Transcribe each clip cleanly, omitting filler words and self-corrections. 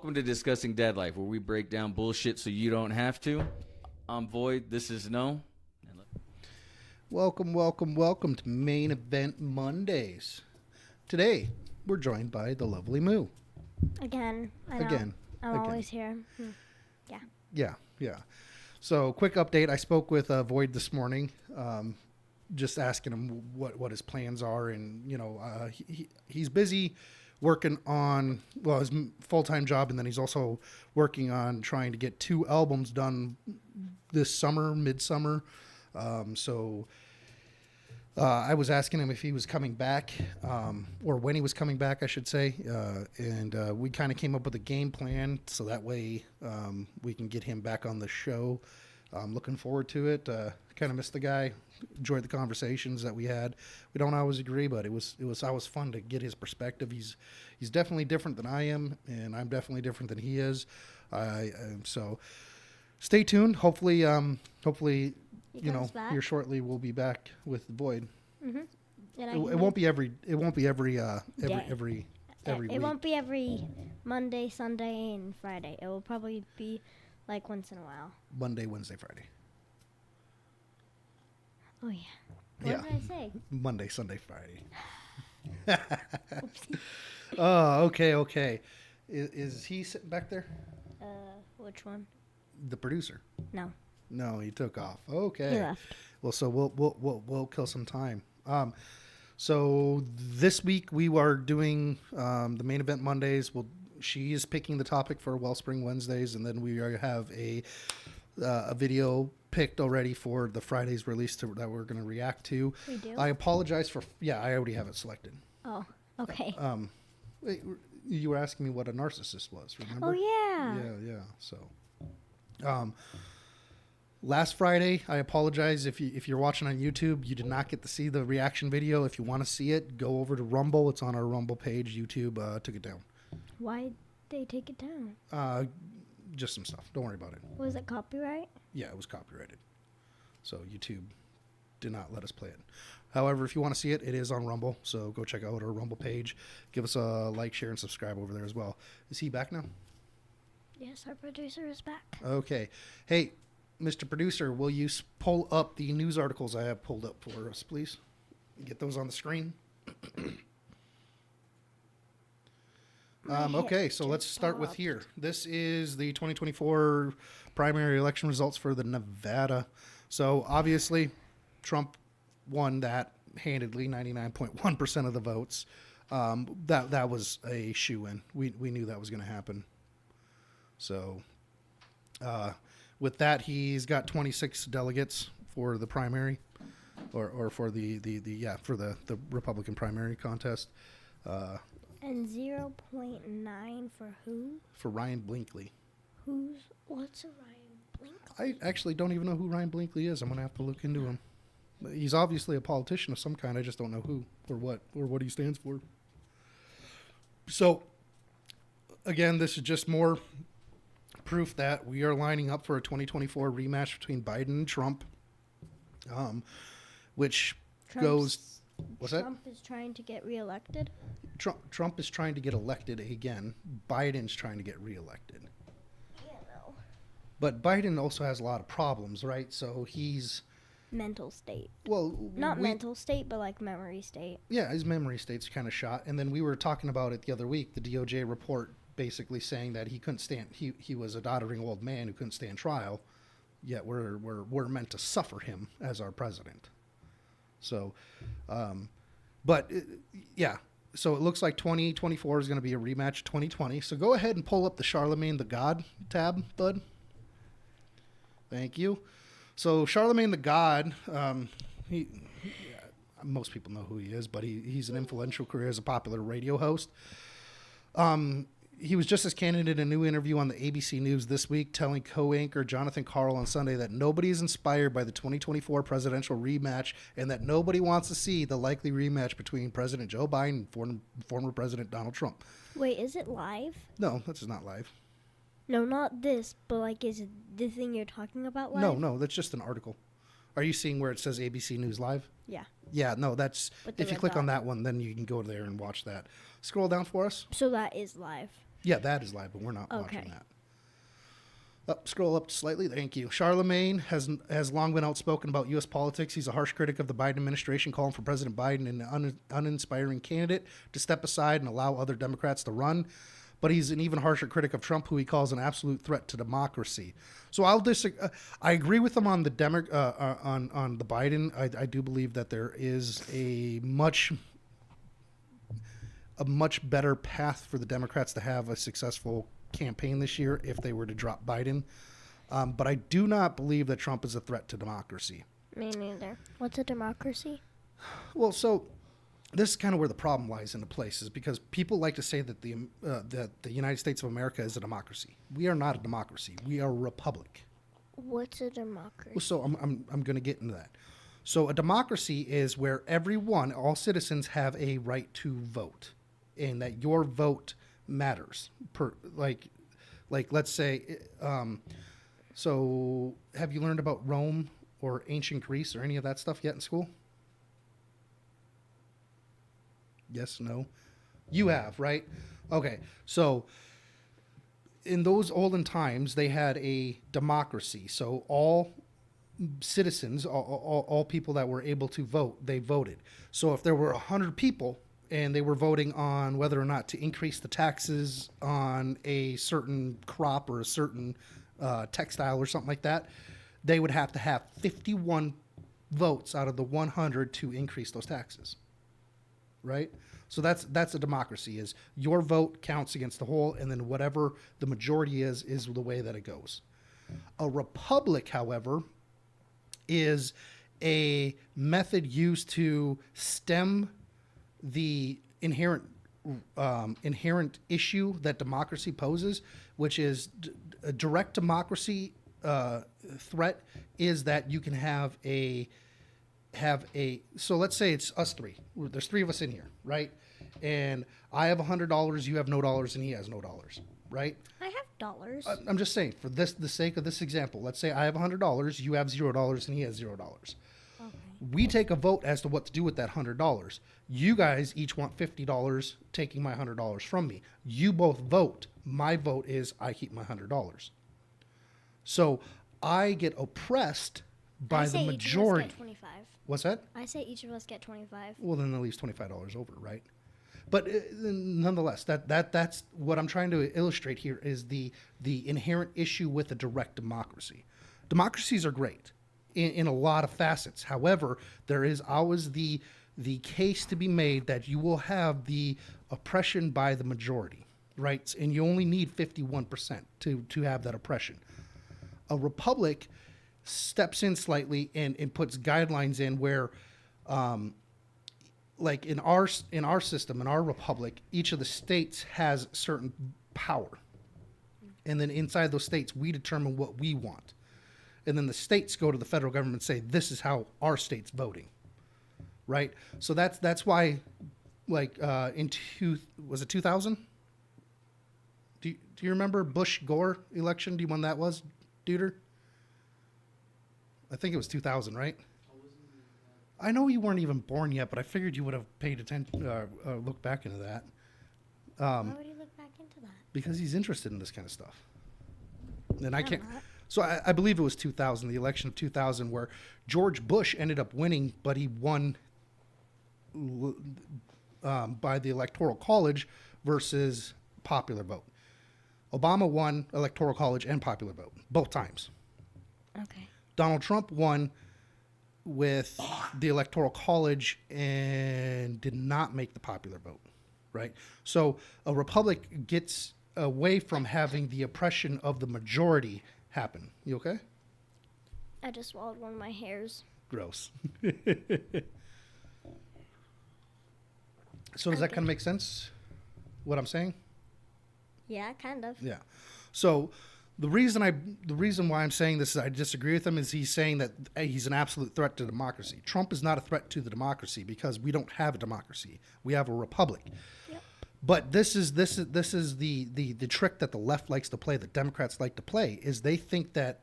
Welcome to Discussing Dad Life, where we break down bullshit so you don't have to. I'm Void. This is No. Welcome to Main Event Mondays. Today, we're joined by the lovely Moo. Again. I know. I'm always here. Yeah. Yeah. So, quick update. I spoke with Void this morning, just asking him what his plans are. And, he's busy working on, his full-time job, and then he's also working on trying to get 2 albums done this summer, midsummer. I was asking him if he was coming back, or when he was coming back, I should say. And we kind of came up with a game plan so that way we can get him back on the show. I'm looking forward to it. Kind of missed the guy. Enjoyed the conversations that we had. We don't always agree, but it was always fun to get his perspective. He's definitely different than I am, and I'm definitely different than he is. So stay tuned. Hopefully, here shortly we'll be back with Void. Mm-hmm. It won't be every week. It won't be every Monday, Sunday, and Friday. It will probably be like once in a while. Monday, Wednesday, Friday. Oh yeah. What did I say? Monday, Sunday, Friday. Oh, okay. Is he sitting back there? Which one? The producer. No, he took off. Okay. He left. Well, so we'll kill some time. So this week we are doing the Main Event Mondays. She is picking the topic for Wellspring Wednesdays, and then we have a video picked already for the Friday's release that we're going to react to. We do? I apologize for... Yeah, I already have it selected. Oh, okay. Wait, you were asking me what a narcissist was, remember? Oh, yeah. Yeah. So, last Friday, I apologize if you're watching on YouTube, you did not get to see the reaction video. If you want to see it, go over to Rumble. It's on our Rumble page. YouTube took it down. Why'd they take it down? Just some stuff. Don't worry about it. Was it copyright? Yeah, it was copyrighted. So YouTube did not let us play it. However, if you want to see it, it is on Rumble. So go check out our Rumble page. Give us a like, share, and subscribe over there as well. Is he back now? Yes, our producer is back. Okay. Hey, Mr. Producer, will you pull up the news articles I have pulled up for us, please? Get those on the screen. Okay, so let's start with here. This is the 2024 primary election results for the Nevada. So obviously, Trump won that handedly, 99.1% of the votes. That was a shoo-in. We knew that was going to happen. So with that, he's got 26 delegates for the primary, or for the Republican primary contest. And 0.9 for who? For Ryan Blinkley. What's a Ryan Blinkley? I actually don't even know who Ryan Blinkley is. I'm going to have to look into him. He's obviously a politician of some kind. I just don't know who or what he stands for. So, again, this is just more proof that we are lining up for a 2024 rematch between Biden and Trump, which goes... What's that? Trump is trying to get reelected? Trump is trying to get elected again. Biden's trying to get reelected. Yeah, no. But Biden also has a lot of problems, right? So he's... Mental state. Well... mental state, but like memory state. Yeah, his memory state's kind of shot. And then we were talking about it the other week, the DOJ report basically saying that he couldn't stand... He was a doddering old man who couldn't stand trial, yet we're meant to suffer him as our president. So, so it looks like 2024 is going to be a rematch of 2020. So go ahead and pull up the Charlamagne the God tab, bud. Thank you. So Charlamagne the God, most people know who he is, but he's an influential career as a popular radio host. He was just as candid in a new interview on the ABC News this week, telling co-anchor Jonathan Karl on Sunday that nobody is inspired by the 2024 presidential rematch and that nobody wants to see the likely rematch between President Joe Biden and former President Donald Trump. Wait, is it live? No, this is not live. No, not this, but like, is it the thing you're talking about live? No, that's just an article. Are you seeing where it says ABC News Live? Yeah. Yeah, no, that's... If you click on that one, then you can go there and watch that. Scroll down for us. So that is live. Yeah, that is live, but we're not Okay. watching that. Scroll up slightly. Thank you. Charlamagne has long been outspoken about U.S. politics. He's a harsh critic of the Biden administration, calling for President Biden, an uninspiring candidate, to step aside and allow other Democrats to run. But he's an even harsher critic of Trump, who he calls an absolute threat to democracy. So I'll disagree. I agree with him on the on the Biden. I do believe that there is a much better path for the Democrats to have a successful campaign this year if they were to drop Biden. But I do not believe that Trump is a threat to democracy. Me neither. What's a democracy? Well, so this is kind of where the problem lies into place, is because people like to say that the United States of America is a democracy. We are not a democracy. We are a republic. What's a democracy? So I'm going to get into that. So a democracy is where all citizens have a right to vote, and that your vote matters. Like let's say, so have you learned about Rome or ancient Greece or any of that stuff yet in school? Yes, no? You have, right? Okay, so in those olden times, they had a democracy. So all citizens, all people that were able to vote, they voted. So if there were 100 people and they were voting on whether or not to increase the taxes on a certain crop or a certain textile or something like that, they would have to have 51 votes out of the 100 to increase those taxes, right? So that's a democracy, is your vote counts against the whole, and then whatever the majority is the way that it goes. A republic, however, is a method used to stem the inherent issue that democracy poses, which is a direct democracy threat is that you can have a so let's say it's us three. There's three of us in here, right? And I have $100, you have no dollars, and he has no dollars, right? I have dollars. I'm just saying, for the sake of this example, let's say I have $100, you have $0, and he has $0. Okay. We take a vote as to what to do with that $100. You guys each want $50, taking my $100 from me. You both vote. My vote is I keep my $100. So I get oppressed by the majority. Each of us get 25. What's that? I say each of us get 25. Well, then that leaves $25 over, right? But nonetheless, that's what I'm trying to illustrate here is the inherent issue with a direct democracy. Democracies are great in a lot of facets. However, there is always the case to be made that you will have the oppression by the majority, right? And you only need 51% to have that oppression. A republic steps in slightly and puts guidelines in where, like in our system, in our republic, each of the states has certain power. And then inside those states, we determine what we want. And then the states go to the federal government and say, this is how our state's voting. Right? So that's why, like, was it 2000? Do you remember Bush-Gore election? Do you know when that was, Duder? I think it was 2000, right? I know you weren't even born yet, but I figured you would have paid attention, look back into that. Why would he look back into that? Because he's interested in this kind of stuff. And I can't. not. So I believe it was 2000, the election of 2000, where George Bush ended up winning, but he won by the Electoral College versus popular vote. Obama won Electoral College and popular vote, both times. Okay. Donald Trump won with the Electoral College and did not make the popular vote, right? So a republic gets away from having the oppression of the majority happen. You okay? I just swallowed one of my hairs. Gross. So does that kind of make sense, what I'm saying? Yeah, kind of. Yeah. So the reason why I'm saying this is I disagree with him is he's saying that he's an absolute threat to democracy. Trump is not a threat to the democracy because we don't have a democracy. We have a republic. Yep. But this is the trick that the left likes to play, that Democrats like to play, is they think that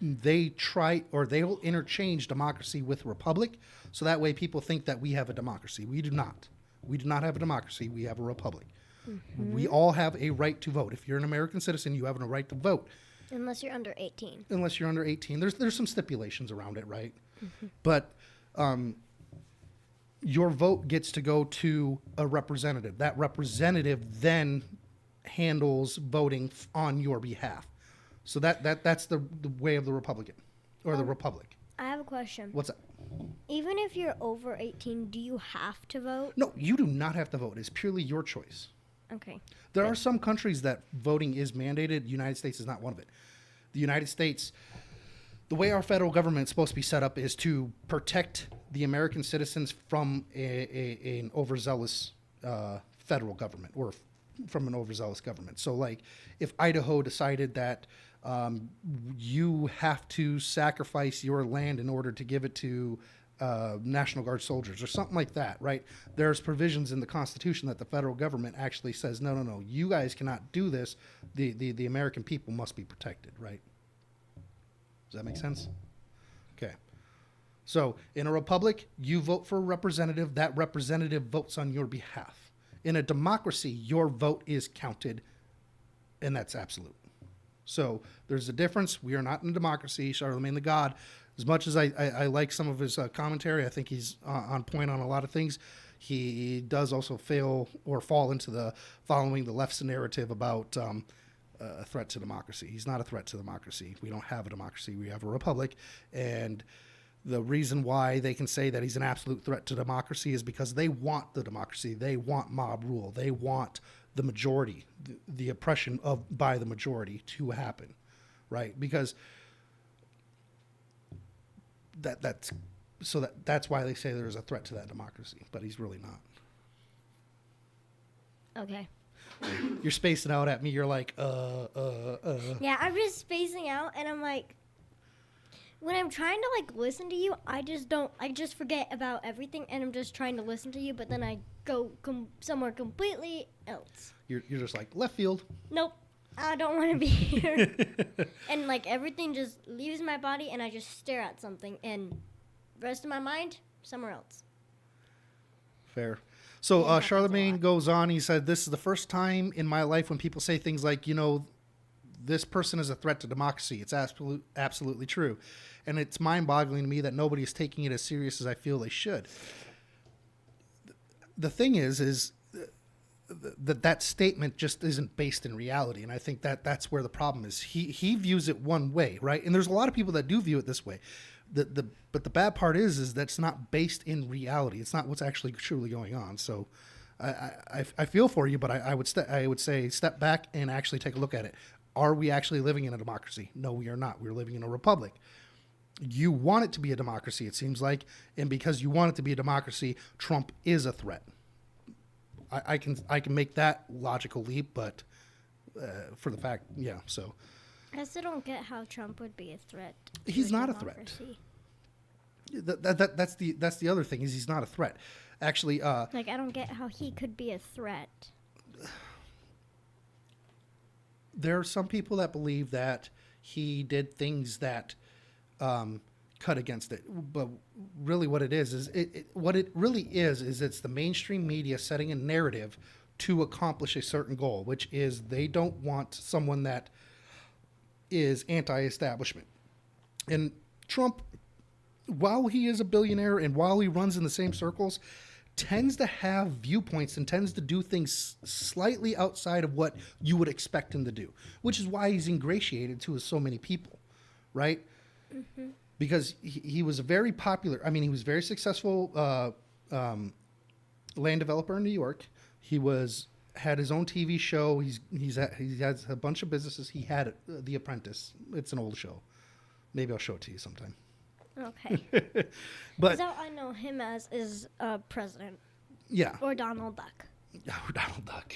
they will interchange democracy with republic, so that way people think that we have a democracy. We do not. We do not have a democracy. We have a republic. We all have a right to vote. If you're an American citizen, you have a right to vote. Unless you're under 18. Unless you're under 18. There's some stipulations around it, right? But your vote gets to go to a representative. That representative then handles voting on your behalf. So that's the way of the Republican or the Republic. I have a question. What's that? Even if you're over 18, do you have to vote? No, you do not have to vote. It's purely your choice. Okay. There are some countries that voting is mandated. The United States is not one of it. The United States, the way our federal government is supposed to be set up is to protect the American citizens from an overzealous federal government or from an overzealous government. So, like, if Idaho decided that you have to sacrifice your land in order to give it to National Guard soldiers or something like that, right? There's provisions in the Constitution that the federal government actually says, no, you guys cannot do this. The American people must be protected, right? Does that make sense? Okay. So in a republic, you vote for a representative. That representative votes on your behalf. In a democracy, your vote is counted, and that's absolute. So there's a difference. We are not in a democracy. Charlamagne the God, as much as I like some of his commentary, I think he's on point on a lot of things. He does also fail or fall into the following the left's narrative about a threat to democracy. He's not a threat to democracy. We don't have a democracy. We have a republic. And the reason why they can say that he's an absolute threat to democracy is because they want the democracy. They want mob rule. They want the majority, the oppression by the majority to happen, right? Because that's why they say there's a threat to that democracy, but he's really not. Okay. You're spacing out at me. You're like, Yeah, I'm just spacing out, and I'm like, when I'm trying to like listen to you, I just forget about everything, and I'm just trying to listen to you, but then I go somewhere completely else. You're just like left field. Nope, I don't want to be here. And like everything just leaves my body, and I just stare at something, and the rest of my mind somewhere else. Fair. So Charlamagne goes on. He said, "This is the first time in my life when people say things like, this person is a threat to democracy. It's absolutely true. And it's mind-boggling to me that nobody is taking it as serious as I feel they should." The thing is that statement just isn't based in reality. And I think that's where the problem is. He views it one way, right? And there's a lot of people that do view it this way. But the bad part is that's not based in reality. It's not what's actually truly going on. So I feel for you, but I would say step back and actually take a look at it. Are we actually living in a democracy? No, we are not. We're living in a republic. You want it to be a democracy, it seems like, and because you want it to be a democracy, Trump is a threat. I can make that logical leap, but for the fact, yeah. So I still don't get how Trump would be a threat. He's not a threat. That's the other thing is he's not a threat. Actually, I don't get how he could be a threat. There are some people that believe that he did things that cut against it, but really what it is it's the mainstream media setting a narrative to accomplish a certain goal, which is they don't want someone that is anti-establishment. And Trump, while he is a billionaire and while he runs in the same circles, tends to have viewpoints and tends to do things slightly outside of what you would expect him to do, which is why he's ingratiated to so many people, right? Mm-hmm. Because he was a very popular, he was very successful land developer in New York. He had his own TV show. He has a bunch of businesses. He had The Apprentice. It's an old show. Maybe I'll show it to you sometime. Okay. But all I know him as is president. Yeah. Or Donald Duck. Oh, Donald Duck.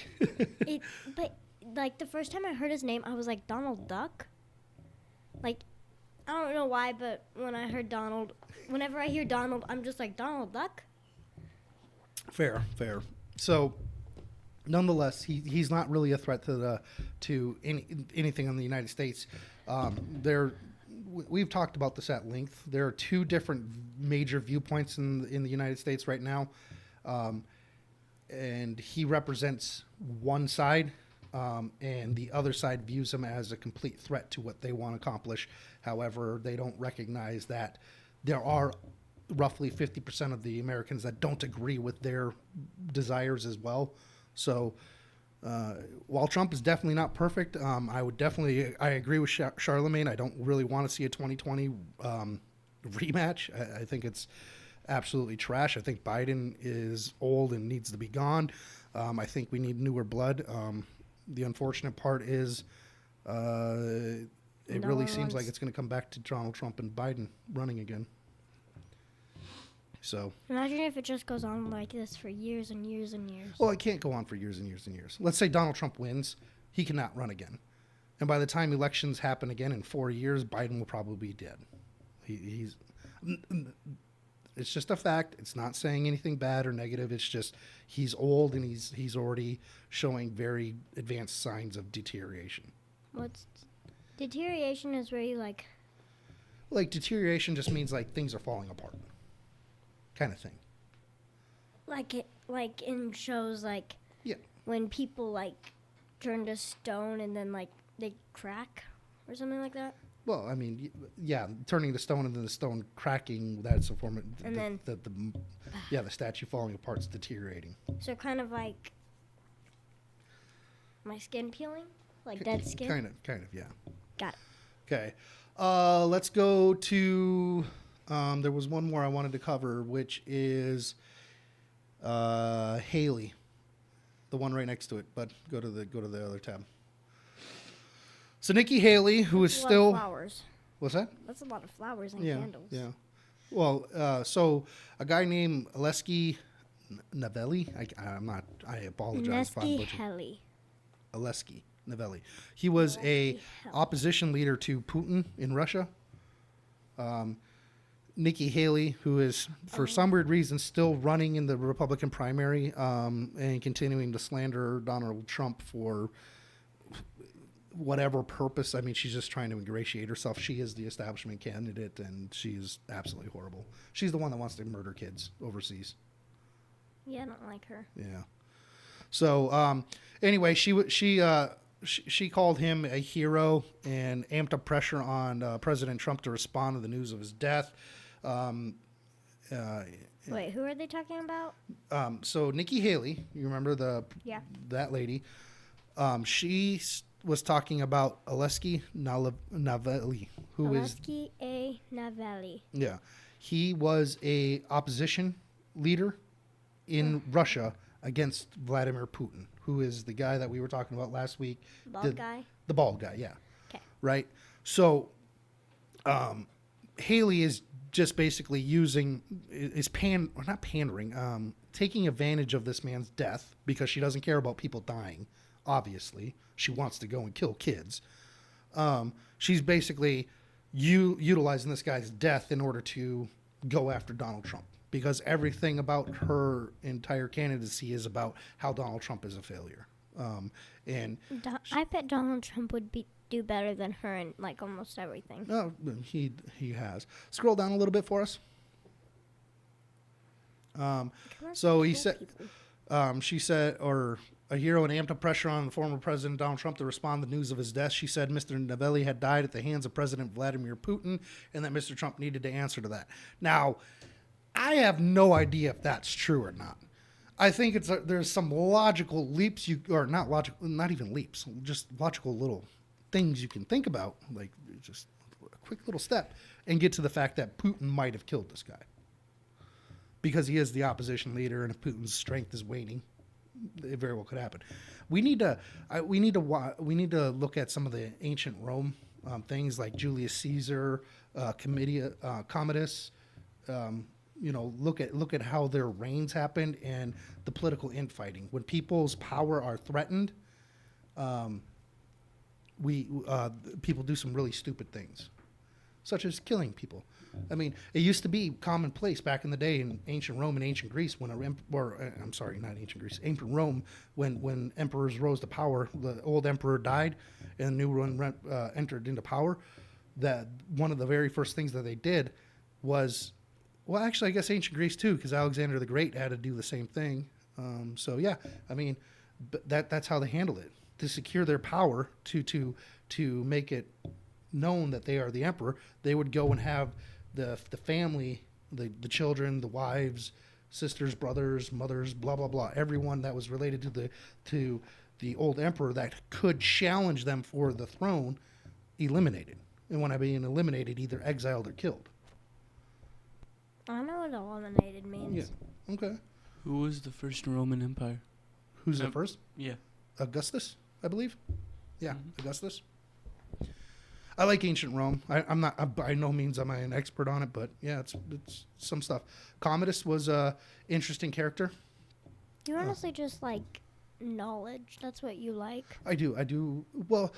But like the first time I heard his name, I was like, Donald Duck? Like, I don't know why, but whenever I hear Donald, I'm just like, Donald Duck? Fair. So, nonetheless, he's not really a threat to anything in the United States. We've talked about this at length. There are two different major viewpoints in the United States right now, and he represents one side, and the other side views him as a complete threat to what they want to accomplish. However, they don't recognize that there are roughly 50% of the Americans that don't agree with their desires as well. So while Trump is definitely not perfect, I agree with Charlamagne. I don't really want to see a 2020 rematch. I think it's absolutely trash. I think Biden is old and needs to be gone. I think we need newer blood. The unfortunate part is it really seems like it's going to come back to Donald Trump and Biden running again. So imagine if it just goes on like this for years and years and years. Well, it can't go on for years and years and years. Let's say Donald Trump wins, he cannot run again. And by the time elections happen again in 4 years, Biden will probably be dead. He's it's just a fact. It's not saying anything bad or negative. It's just he's old and he's already showing very advanced signs of deterioration. What's deterioration is where you like deterioration just means like things are falling apart. Kind of thing. Like in shows like when people like turn to stone and then like they crack or something like that. Well, I mean, yeah, turning the stone and then the stone cracking, that's a form of the statue falling apart is deteriorating. So kind of like my skin peeling, like dead skin. Kind of, yeah. Got it. Okay, let's go to. There was one more I wanted to cover, which is Haley, the one right next to it. But go to the other tab. So Nikki Haley, who is still flowers. What's that? That's a lot of flowers and candles. Yeah. Well, so a guy named Aleski Navalny. I apologize if I'm butchering. Aleski Navalny. He was a opposition leader to Putin in Russia. Nikki Haley, who is for some weird reason still running in the Republican primary and continuing to slander Donald Trump for whatever purpose. I mean, she's just trying to ingratiate herself. She is the establishment candidate, and she's absolutely horrible. She's the one that wants to murder kids overseas. Yeah, I don't like her. Yeah. So anyway, she called him a hero and amped up pressure on President Trump to respond to the news of his death. Wait, who are they talking about? So Nikki Haley, you remember that lady? She was talking about Aleski Navalny, who is Navalny. Yeah, he was a opposition leader in Russia against Vladimir Putin, who is the guy that we were talking about last week. The bald guy, yeah. Okay. Right. So, Haley is just basically taking advantage of this man's death because she doesn't care about people dying. Obviously, she wants to go and kill kids. She's basically utilizing this guy's death in order to go after Donald Trump because everything about her entire candidacy is about how Donald Trump is a failure. I bet Donald Trump would do better than her in like almost everything. No, he has. Scroll down a little bit for us. So he said, she said, or a hero and amped up pressure on former President Donald Trump to respond to the news of his death. She said Mr. Navalny had died at the hands of President Vladimir Putin and that Mr. Trump needed to answer to that. Now, I have no idea if that's true or not. I think there's some logical leaps not even leaps, just logical little things you can think about, like just a quick little step, and get to the fact that Putin might have killed this guy because he is the opposition leader, and if Putin's strength is waning, it very well could happen. We need to look at some of the ancient Rome things like Julius Caesar, Commodus. Look at how their reigns happened and the political infighting. When people's power are threatened, people do some really stupid things, such as killing people. I mean, it used to be commonplace back in the day in ancient Rome and ancient Greece ancient Rome, when emperors rose to power, the old emperor died and the new one entered into power. That one of the very first things that they did was, well, actually, I guess ancient Greece too, because Alexander the Great had to do the same thing. So yeah, I mean, that's how they handle it to secure their power to make it known that they are the emperor. They would go and have the family, the children, the wives, sisters, brothers, mothers, blah blah blah, everyone that was related to the old emperor that could challenge them for the throne, eliminated. And when I mean eliminated, either exiled or killed. I know what eliminated means. Yeah. Okay. Who was the first Roman Empire? Who's the first? Yeah. Augustus, I believe. Yeah, Augustus. I like ancient Rome. I'm not by no means am I an expert on it, but yeah, it's some stuff. Commodus was a interesting character. You honestly just like knowledge. That's what you like. I do. Well,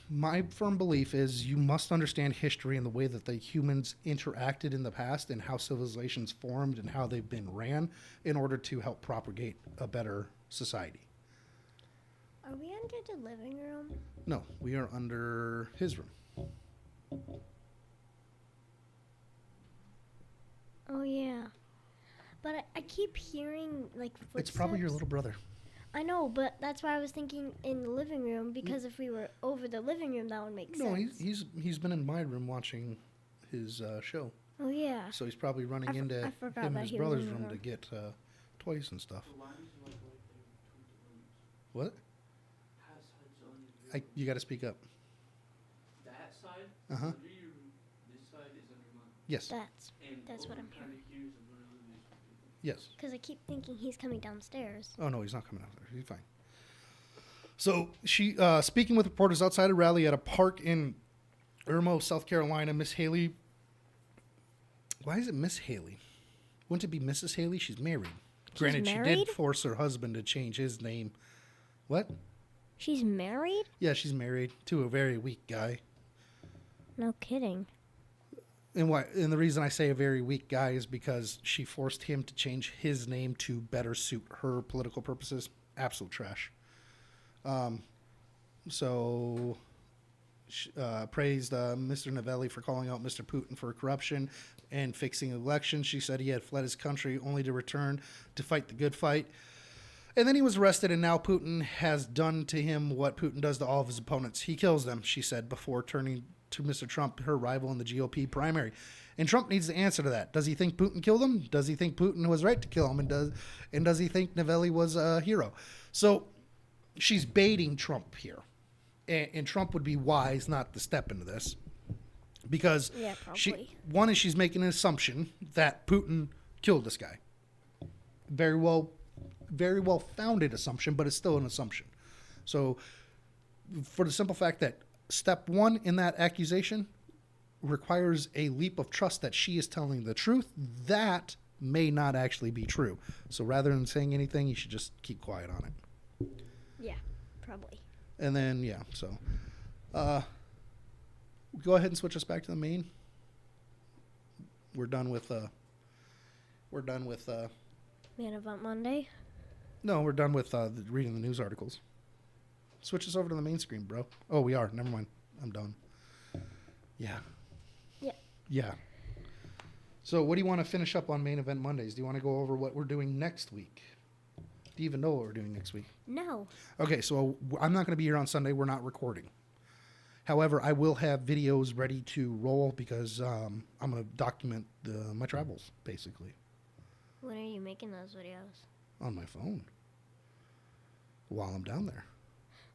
my firm belief is you must understand history and the way that the humans interacted in the past and how civilizations formed and how they've been ran in order to help propagate a better society. Are we under the living room? No, we are under his room. Oh yeah, but I keep hearing like footsteps. It's probably your little brother. I know, but that's why I was thinking in the living room, because if we were over the living room, that would make sense. No, he's been in my room watching his show. Oh yeah. So he's probably running into him and his brother's room to get toys and stuff. What? You got to speak up. That side? Uh-huh. Under your room. This side is under mine. Yes. That's what I'm hearing. Yes. Because I keep thinking he's coming downstairs. Oh no, he's not coming out there. He's fine. So she speaking with reporters outside a rally at a park in Irmo, South Carolina, Miss Haley. Why is it Miss Haley? Wouldn't it be Mrs. Haley? She's married. Granted, married? she did force her husband to change his name. What? She's married? Yeah, she's married to a very weak guy. No kidding. And the reason I say a very weak guy is because she forced him to change his name to better suit her political purposes. Absolute trash. So praised Mr. Novelli for calling out Mr. Putin for corruption and fixing elections. She said he had fled his country only to return to fight the good fight. And then he was arrested, and now Putin has done to him what Putin does to all of his opponents. He kills them, she said, before turning to Mr. Trump, her rival in the GOP primary. And Trump needs to answer to that. Does he think Putin killed him? Does he think Putin was right to kill him? And does he think Novelli was a hero? So she's baiting Trump here. And Trump would be wise not to step into this. Because she's making an assumption that Putin killed this guy. Very well founded assumption, but it's still an assumption. So for the simple fact that step one in that accusation requires a leap of trust that she is telling the truth, that may not actually be true. So rather than saying anything, you should just keep quiet on it. Yeah, probably. And then, so go ahead and switch us back to the main. We're done with Man Event Monday? No, we're done with reading the news articles. Switch us over to the main screen, bro. Oh, we are. Never mind. I'm done. Yeah. Yeah. So what do you want to finish up on Main Event Mondays? Do you want to go over what we're doing next week? Do you even know what we're doing next week? No. Okay, so I'm not going to be here on Sunday. We're not recording. However, I will have videos ready to roll because I'm going to document my travels, basically. When are you making those videos? On my phone. While I'm down there.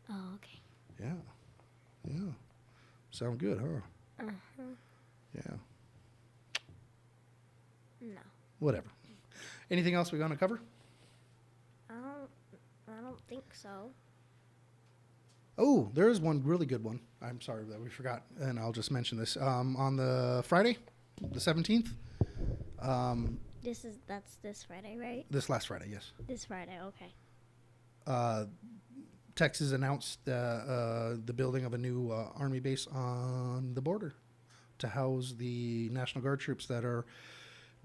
Oh, okay. Yeah. Sound good, huh? Uh-huh. Yeah. No. Whatever. Anything else we're going to cover? I don't think so. Oh, there is one really good one. I'm sorry that we forgot, and I'll just mention this. On the Friday, the 17th. That's this Friday, right? This last Friday, yes. This Friday, okay. Texas announced the building of a new Army base on the border to house the National Guard troops that are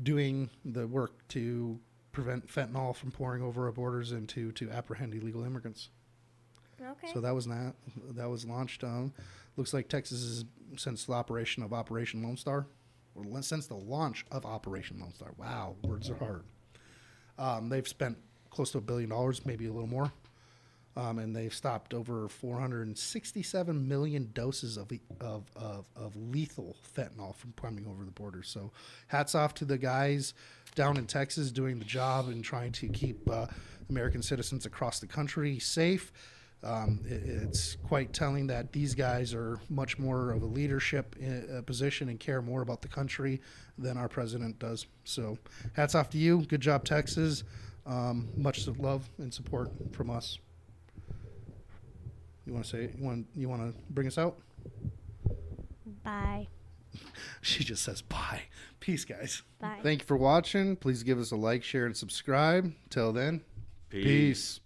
doing the work to prevent fentanyl from pouring over our borders and to apprehend illegal immigrants. Okay. So that was launched. Looks like Texas is, since the operation of Operation Lone Star, or since the launch of Operation Lone Star. Wow, words are hard. They've spent close to $1 billion, maybe a little more. And they've stopped over 467 million doses of lethal fentanyl from coming over the border. So hats off to the guys down in Texas doing the job and trying to keep American citizens across the country safe. It's quite telling that these guys are much more of a leadership position and care more about the country than our president does. So hats off to you. Good job, Texas. Much love and support from us. You want to say you want to bring us out? Bye. She just says bye. Peace, guys. Bye. Thank you for watching. Please give us a like, share, and subscribe. Till then, peace.